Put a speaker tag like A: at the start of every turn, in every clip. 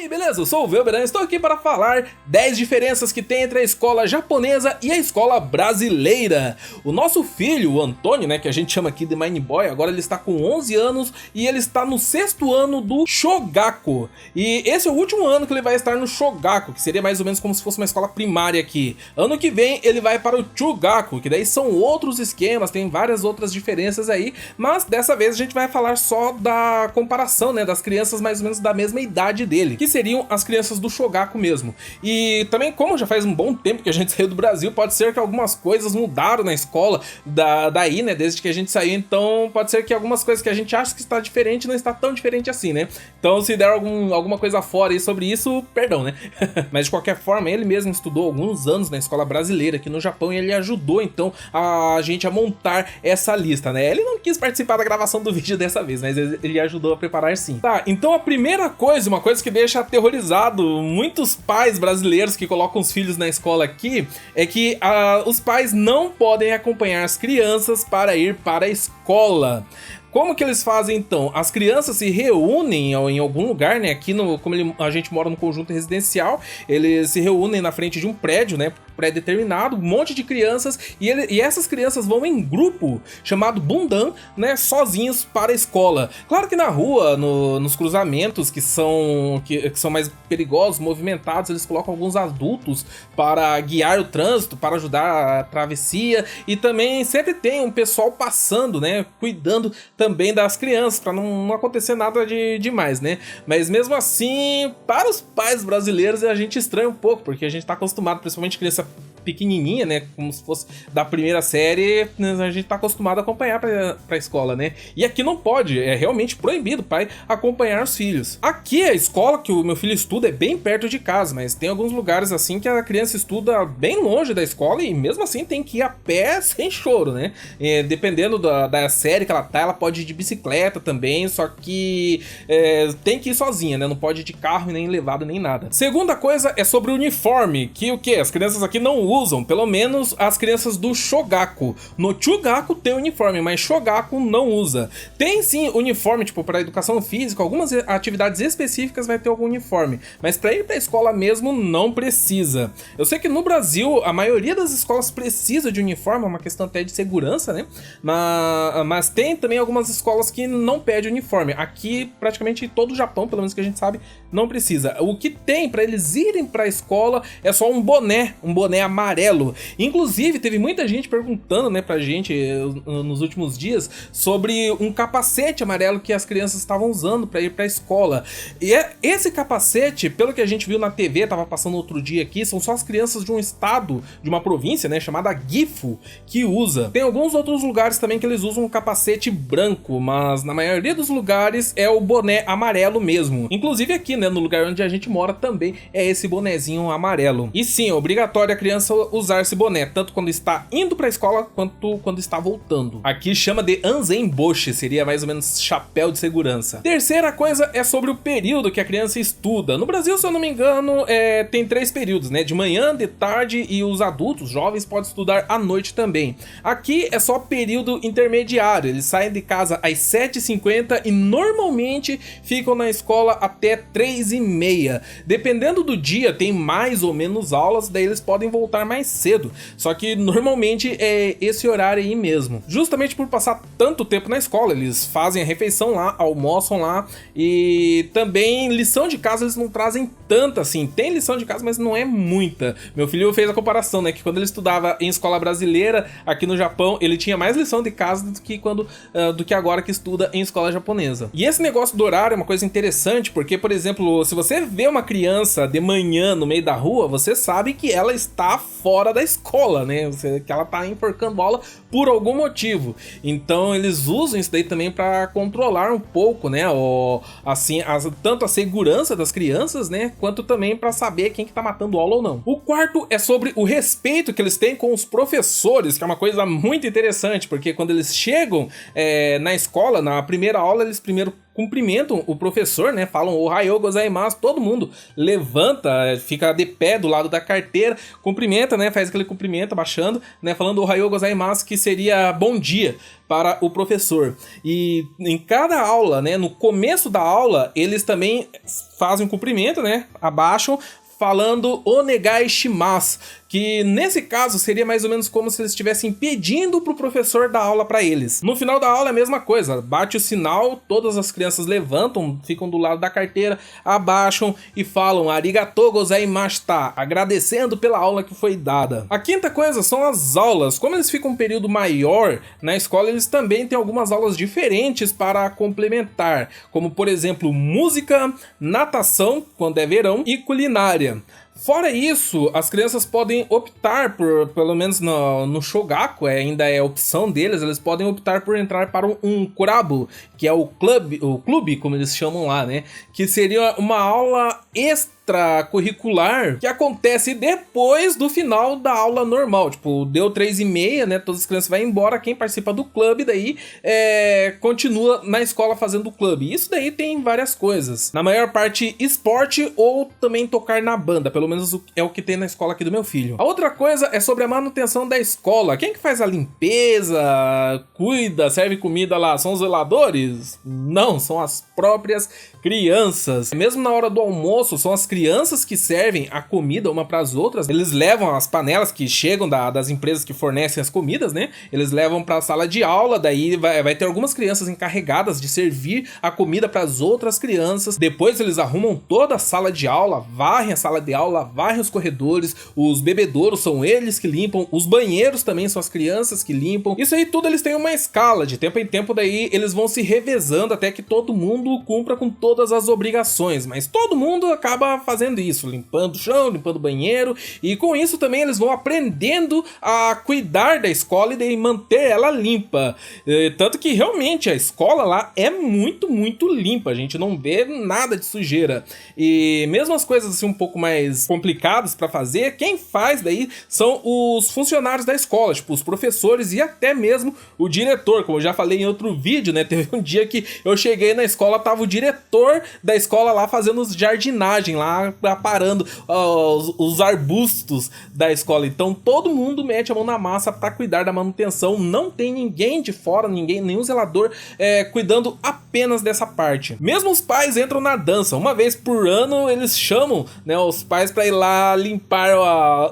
A: aí, beleza? Eu sou o Velberan, estou aqui para falar 10 diferenças que tem entre a escola japonesa e a escola brasileira. O nosso filho, o Antônio, né, que a gente chama aqui de Mine Boy, agora ele está com 11 anos e ele está no 6º ano do Shogaku. E esse é o último ano que ele vai estar no Shogaku, que seria mais ou menos como se fosse uma escola primária aqui. Ano que vem ele vai para o Chugaku, que daí são outros esquemas, tem várias outras diferenças aí, mas dessa vez a gente vai falar só da comparação, né, das crianças mais ou menos da mesma idade dele, que seriam as crianças do Shogaku mesmo. E também, como já faz um bom tempo que a gente saiu do Brasil, pode ser que algumas coisas mudaram na escola daí, né, desde que a gente saiu, então pode ser que algumas coisas que a gente acha que está diferente não está tão diferente assim, né? Então se der alguma coisa fora aí sobre isso, perdão, né? Mas de qualquer forma, ele mesmo estudou alguns anos na escola brasileira aqui no Japão e ele ajudou então a gente a montar essa lista, né? Ele não quis participar da gravação do vídeo dessa vez, mas ele ajudou a preparar sim. Tá, então a primeira coisa, uma coisa que deixa aterrorizado muitos pais brasileiros que colocam os filhos na escola aqui, é que os pais não podem acompanhar as crianças para ir para a escola. Como que eles fazem então? As crianças se reúnem em algum lugar, né? Aqui, como a gente mora no conjunto residencial, eles se reúnem na frente de um prédio, né? Pré-determinado, um monte de crianças, e essas crianças vão em grupo, chamado Bundan, né? Sozinhos para a escola. Claro que na rua, nos cruzamentos que são mais perigosos, movimentados, eles colocam alguns adultos para guiar o trânsito, para ajudar a travessia, e também sempre tem um pessoal passando, né? Cuidando também das crianças, para não acontecer nada de demais, né? Mas mesmo assim, para os pais brasileiros, a gente estranha um pouco, porque a gente está acostumado, principalmente criança pequenininha, né, como se fosse da primeira série, a gente tá acostumado a acompanhar pra escola, né, e aqui não pode, é realmente proibido o pai acompanhar os filhos. Aqui a escola que o meu filho estuda é bem perto de casa, mas tem alguns lugares assim que a criança estuda bem longe da escola e mesmo assim tem que ir a pé sem choro, né, dependendo da série que ela tá, ela pode ir de bicicleta também, só que tem que ir sozinha, né, não pode ir de carro nem levado nem nada. Segunda coisa é sobre o uniforme, que o que? As crianças aqui não usam, pelo menos as crianças do Shogaku. No Chugaku tem uniforme, mas Shogaku não usa. Tem sim uniforme, tipo, para educação física, algumas atividades específicas vai ter algum uniforme, mas para ir para a escola mesmo não precisa. Eu sei que no Brasil a maioria das escolas precisa de uniforme, é uma questão até de segurança, né? Mas tem também algumas escolas que não pedem uniforme. Aqui, praticamente todo o Japão, pelo menos que a gente sabe, não precisa. O que tem para eles irem para a escola é só um boné amarelo. Inclusive, teve muita gente perguntando, né, pra gente nos últimos dias sobre um capacete amarelo que as crianças estavam usando para ir pra escola. E esse capacete, pelo que a gente viu na TV, tava passando outro dia aqui, são só as crianças de um estado, de uma província, né, chamada Gifu, que usa. Tem alguns outros lugares também que eles usam um capacete branco, mas na maioria dos lugares é o boné amarelo mesmo. Inclusive aqui, né, no lugar onde a gente mora também é esse bonezinho amarelo. E sim, é obrigatório a criança usar esse boné, tanto quando está indo para a escola quanto quando está voltando. Aqui chama de Anzenboshi, seria mais ou menos chapéu de segurança. Terceira coisa é sobre o período que a criança estuda. No Brasil, se eu não me engano, tem 3 períodos, né? De manhã, de tarde e os adultos, jovens, podem estudar à noite também. Aqui é só período intermediário, eles saem de casa às 7h50 e normalmente ficam na escola até 3h30. Dependendo do dia, tem mais ou menos aulas, daí eles podem voltar mais cedo, só que normalmente é esse horário aí mesmo. Justamente por passar tanto tempo na escola, eles fazem a refeição lá, almoçam lá e também lição de casa eles não trazem tanta assim. Tem lição de casa, mas não é muita. Meu filho fez a comparação, né, que quando ele estudava em escola brasileira aqui no Japão, ele tinha mais lição de casa do que agora que estuda em escola japonesa. E esse negócio do horário é uma coisa interessante, porque, por exemplo, se você vê uma criança de manhã no meio da rua, você sabe que ela está fora da escola, né? Que ela tá enforcando aula por algum motivo. Então eles usam isso daí também para controlar um pouco, né? Assim, tanto a segurança das crianças, né? Quanto também para saber quem que tá matando aula ou não. O quarto é sobre o respeito que eles têm com os professores, que é uma coisa muito interessante, porque quando eles chegam na escola, na primeira aula, eles primeiro cumprimentam o professor, né? Falam Ohayou gozaimasu, todo mundo levanta, fica de pé do lado da carteira, cumprimenta, né? Faz aquele cumprimento abaixando, né? Falando Ohayou gozaimasu, que seria bom dia para o professor. E em cada aula, né? No começo da aula, eles também fazem um cumprimento, né? Abaixam, falando onegai shimasu, que nesse caso seria mais ou menos como se eles estivessem pedindo pro professor dar aula para eles. No final da aula é a mesma coisa, bate o sinal, todas as crianças levantam, ficam do lado da carteira, abaixam e falam arigatou gozaimashita, agradecendo pela aula que foi dada. A quinta coisa são as aulas. Como eles ficam um período maior na escola, eles também têm algumas aulas diferentes para complementar, como por exemplo música, natação, quando é verão, e culinária. Fora isso, as crianças podem optar por, pelo menos no Shogaku, ainda é opção deles, eles podem optar por entrar para um Kurabu, que é o clube, como eles chamam lá, né? Que seria uma aula extracurricular que acontece depois do final da aula normal. Tipo, deu 3h30, né? Todas as crianças vão embora, quem participa do clube daí continua na escola fazendo o clube. Isso daí tem várias coisas. Na maior parte, esporte ou também tocar na banda, pelo menos é o que tem na escola aqui do meu filho. A outra coisa é sobre a manutenção da escola. Quem que faz a limpeza, cuida, serve comida lá? São os zeladores? Não, são as próprias crianças. Mesmo na hora do almoço, são as crianças que servem a comida uma para as outras. Eles levam as panelas que chegam das empresas que fornecem as comidas, né? Eles levam para a sala de aula, daí vai ter algumas crianças encarregadas de servir a comida para as outras crianças. Depois eles arrumam toda a sala de aula, varrem a sala de aula, varrem os corredores, os bebedouros são eles que limpam, os banheiros também são as crianças que limpam. Isso aí tudo eles têm uma escala, de tempo em tempo daí eles vão se revezando até que todo mundo cumpra com todas as obrigações, mas todo mundo acaba fazendo isso, limpando o chão, limpando o banheiro, e com isso também eles vão aprendendo a cuidar da escola e de manter ela limpa. Tanto que realmente a escola lá é muito, muito limpa, a gente não vê nada de sujeira. E mesmo as coisas assim um pouco mais complicadas para fazer, quem faz daí são os funcionários da escola, tipo os professores e até mesmo o diretor, como eu já falei em outro vídeo, né? Teve um dia que eu cheguei na escola, tava o diretor da escola lá fazendo jardinagem lá, aparando os arbustos da escola. Então todo mundo mete a mão na massa para cuidar da manutenção, não tem ninguém de fora, nenhum zelador cuidando apenas dessa parte. Mesmo os pais entram na dança, uma vez por ano eles chamam, né, os pais para ir lá limpar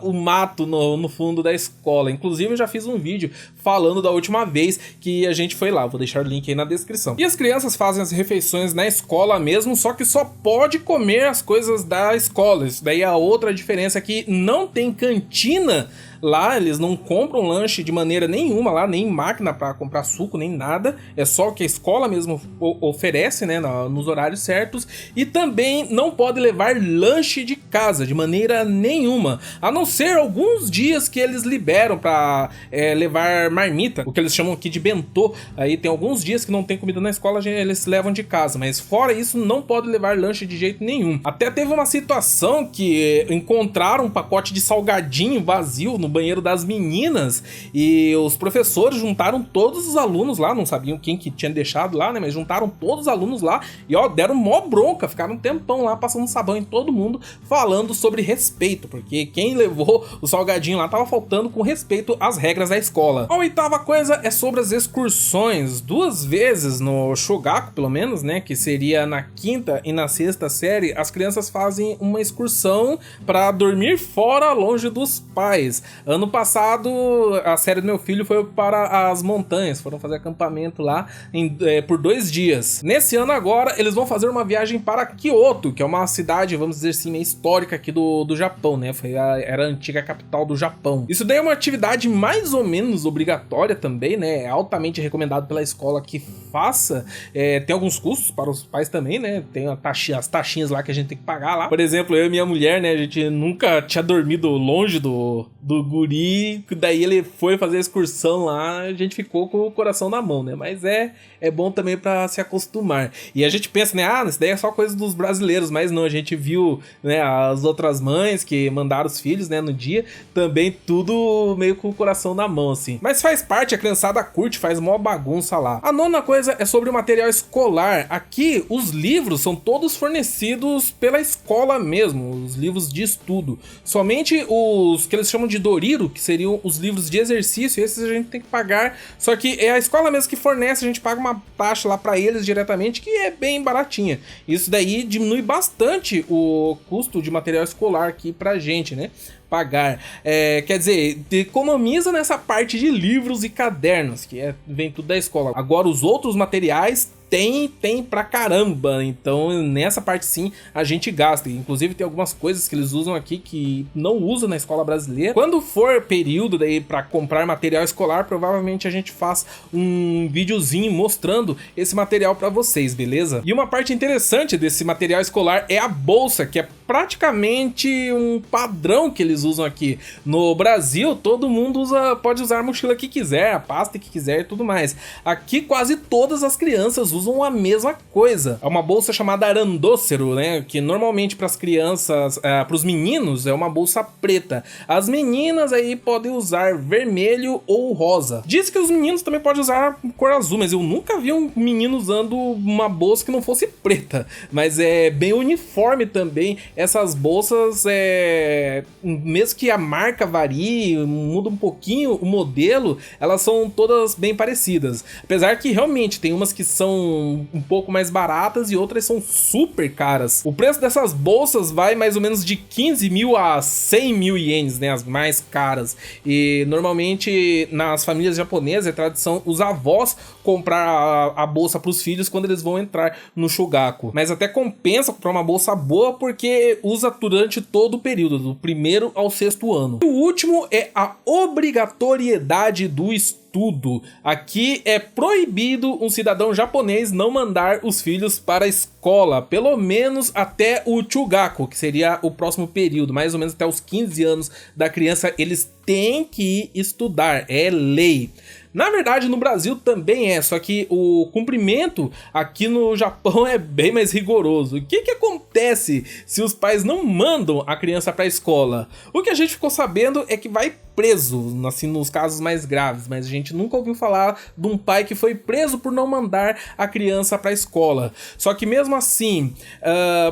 A: o mato no fundo da escola. Inclusive eu já fiz um vídeo falando da última vez que a gente foi lá, vou deixar o link aí na descrição. E as crianças fazem as refeições na escola mesmo, só que só pode comer as coisas da escola. Isso daí é a outra diferença, que não tem cantina lá, eles não compram lanche de maneira nenhuma lá, nem máquina para comprar suco, nem nada. É só o que a escola mesmo oferece, né, nos horários certos. E também não pode levar lanche de casa de maneira nenhuma, a não ser alguns dias que eles liberam para levar marmita, o que eles chamam aqui de bentô. Aí tem alguns dias que não tem comida na escola, eles levam de casa, mas fora isso não pode levar lanche de jeito nenhum. Até teve uma situação que encontraram um pacote de salgadinho vazio no banheiro das meninas e os professores juntaram todos os alunos lá, não sabiam quem que tinha deixado lá, né, mas juntaram todos os alunos lá e deram mó bronca, ficaram um tempão lá passando sabão em todo mundo, falando sobre respeito, porque quem levou o salgadinho lá tava faltando com respeito às regras da escola. A oitava coisa é sobre as excursões. 2 vezes no Shogaku, pelo menos, né, que seria na 5ª e na 6ª série, as crianças fazem uma excursão para dormir fora, longe dos pais. Ano passado, a série do meu filho foi para as montanhas, foram fazer acampamento lá por 2 dias. Nesse ano agora, eles vão fazer uma viagem para Kyoto, que é uma cidade, vamos dizer assim, meio histórica aqui do Japão, né? Era a antiga capital do Japão. Isso daí é uma atividade mais ou menos obrigatória também, né? É altamente recomendado pela escola que faça. Tem alguns custos para os pais também, né? Tem as taxinhas lá que a gente tem que pagar lá. Por exemplo, eu e minha mulher, né? A gente nunca tinha dormido longe do guri, daí ele foi fazer a excursão lá, a gente ficou com o coração na mão, né? Mas é bom também pra se acostumar. E a gente pensa, né? Isso daí é só coisa dos brasileiros, mas não, a gente viu, né, as outras mães que mandaram os filhos, né, no dia, também tudo meio com o coração na mão, assim. Mas faz parte, a criançada curte, faz mó bagunça lá. A nona coisa é sobre o material escolar. Aqui, os livros são todos fornecidos pela escola mesmo, os livros de estudo. Somente os que eles chamam de Doriro, que seriam os livros de exercício, esses a gente tem que pagar, só que é a escola mesmo que fornece, a gente paga uma taxa lá pra eles diretamente, que é bem baratinha. Isso daí diminui bastante o custo de material escolar aqui pra gente, né? Pagar. Quer dizer, economiza nessa parte de livros e cadernos, que vem tudo da escola. Agora, os outros materiais tem pra caramba, então nessa parte sim a gente gasta. Inclusive tem algumas coisas que eles usam aqui que não usam na escola brasileira. Quando for período daí pra comprar material escolar, provavelmente a gente faz um videozinho mostrando esse material pra vocês, beleza? E uma parte interessante desse material escolar é a bolsa, que é praticamente um padrão que eles usam aqui. No Brasil, todo mundo pode usar a mochila que quiser, a pasta que quiser e tudo mais. Aqui quase todas as crianças usam a mesma coisa. É uma bolsa chamada arandôcero, né? Que normalmente para as crianças, para os meninos, é uma bolsa preta. As meninas aí podem usar vermelho ou rosa. Diz que os meninos também podem usar cor azul, mas eu nunca vi um menino usando uma bolsa que não fosse preta. Mas é bem uniforme também. Essas bolsas, mesmo que a marca varie, muda um pouquinho o modelo, elas são todas bem parecidas. Apesar que realmente tem umas que são um pouco mais baratas e outras são super caras. O preço dessas bolsas vai mais ou menos de 15 mil a 100 mil ienes, né? As mais caras. E normalmente nas famílias japonesas é tradição os avós comprar a bolsa para os filhos quando eles vão entrar no Shogaku. Mas até compensa comprar uma bolsa boa porque usa durante todo o período, do primeiro ao sexto ano. E o último é a obrigatoriedade do estudo. Aqui é proibido um cidadão japonês não mandar os filhos para a escola, pelo menos até o Chugaku, que seria o próximo período, mais ou menos até os 15 anos da criança, eles têm que estudar, é lei. Na verdade, no Brasil também só que o cumprimento aqui no Japão é bem mais rigoroso. O que acontece se os pais não mandam a criança para a escola? O que a gente ficou sabendo é que vai preso, assim, nos casos mais graves, mas a gente nunca ouviu falar de um pai que foi preso por não mandar a criança para a escola. Só que mesmo assim,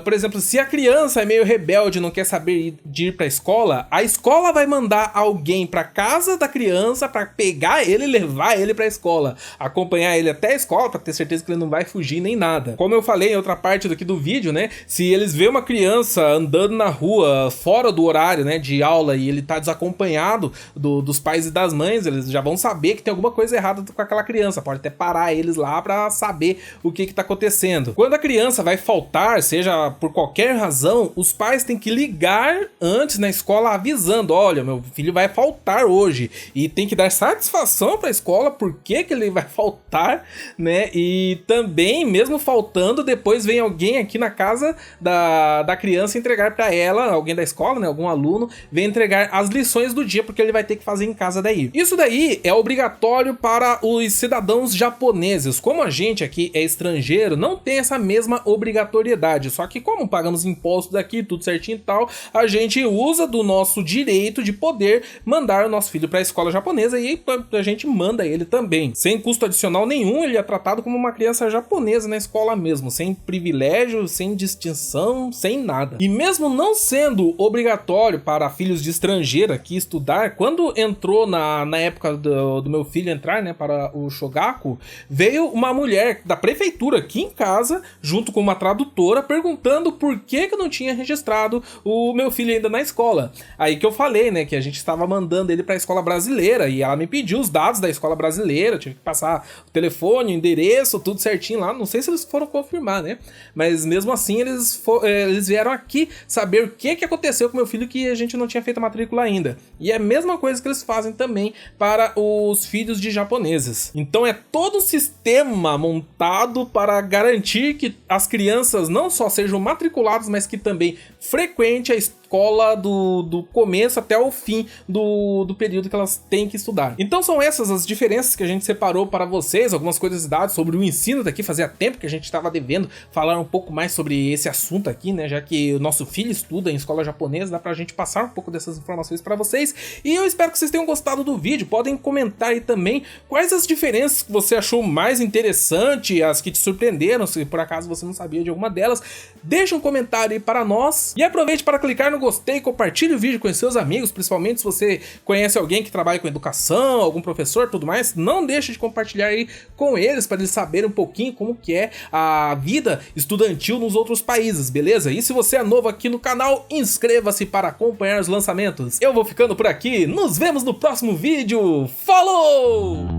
A: por exemplo, se a criança é meio rebelde, não quer saber de ir para a escola vai mandar alguém para casa da criança para pegar ele e levar ele para a escola, acompanhar ele até a escola para ter certeza que ele não vai fugir nem nada. Como eu falei em outra parte daqui do vídeo, né, se eles vê uma criança andando na rua fora do horário, né, de aula e ele tá desacompanhado dos pais e das mães, eles já vão saber que tem alguma coisa errada com aquela criança, pode até parar eles lá para saber o que tá acontecendo. Quando a criança vai faltar, seja por qualquer razão, os pais têm que ligar antes na escola avisando, olha, meu filho vai faltar hoje, e tem que dar satisfação para a escola por que ele vai faltar, né, e também, mesmo faltando, depois vem alguém aqui na casa da criança entregar para ela, alguém da escola, né, algum aluno, vem entregar as lições do dia, porque ele vai ter que fazer em casa daí. Isso daí é obrigatório para os cidadãos japoneses. Como a gente aqui é estrangeiro, não tem essa mesma obrigatoriedade, só que como pagamos impostos aqui, tudo certinho e tal, a gente usa do nosso direito de poder mandar o nosso filho para a escola japonesa e a gente manda ele também. Sem custo adicional nenhum, ele é tratado como uma criança japonesa na escola mesmo, sem privilégio, sem distinção, sem nada. E mesmo não sendo obrigatório para filhos de estrangeiro aqui estudar, quando entrou na época do meu filho entrar, né, para o Shogaku, veio uma mulher da prefeitura aqui em casa, junto com uma tradutora, perguntando por que eu não tinha registrado o meu filho ainda na escola. Aí que eu falei, né, que a gente estava mandando ele para a escola brasileira, e ela me pediu os dados da escola brasileira, eu tive que passar o telefone, o endereço, tudo certinho lá, não sei se eles foram confirmar, né, mas mesmo assim eles vieram aqui saber o que aconteceu com meu filho, que a gente não tinha feito a matrícula ainda. E é a mesma coisa que eles fazem também para os filhos de japoneses. Então é todo um sistema montado para garantir que as crianças não só sejam matriculadas, mas que também frequentem escola do começo até o fim do período que elas têm que estudar. Então são essas as diferenças que a gente separou para vocês, algumas curiosidades sobre o ensino daqui. Fazia tempo que a gente estava devendo falar um pouco mais sobre esse assunto aqui, né, já que o nosso filho estuda em escola japonesa, dá pra gente passar um pouco dessas informações para vocês. E eu espero que vocês tenham gostado do vídeo. Podem comentar aí também quais as diferenças que você achou mais interessante, as que te surpreenderam, se por acaso você não sabia de alguma delas. Deixa um comentário aí para nós e aproveite para clicar no gostei, compartilhe o vídeo com os seus amigos, principalmente se você conhece alguém que trabalha com educação, algum professor, tudo mais. Não deixe de compartilhar aí com eles para eles saberem um pouquinho como que é a vida estudantil nos outros países, beleza? E se você é novo aqui no canal, inscreva-se para acompanhar os lançamentos. Eu vou ficando por aqui, nos vemos no próximo vídeo. Falou!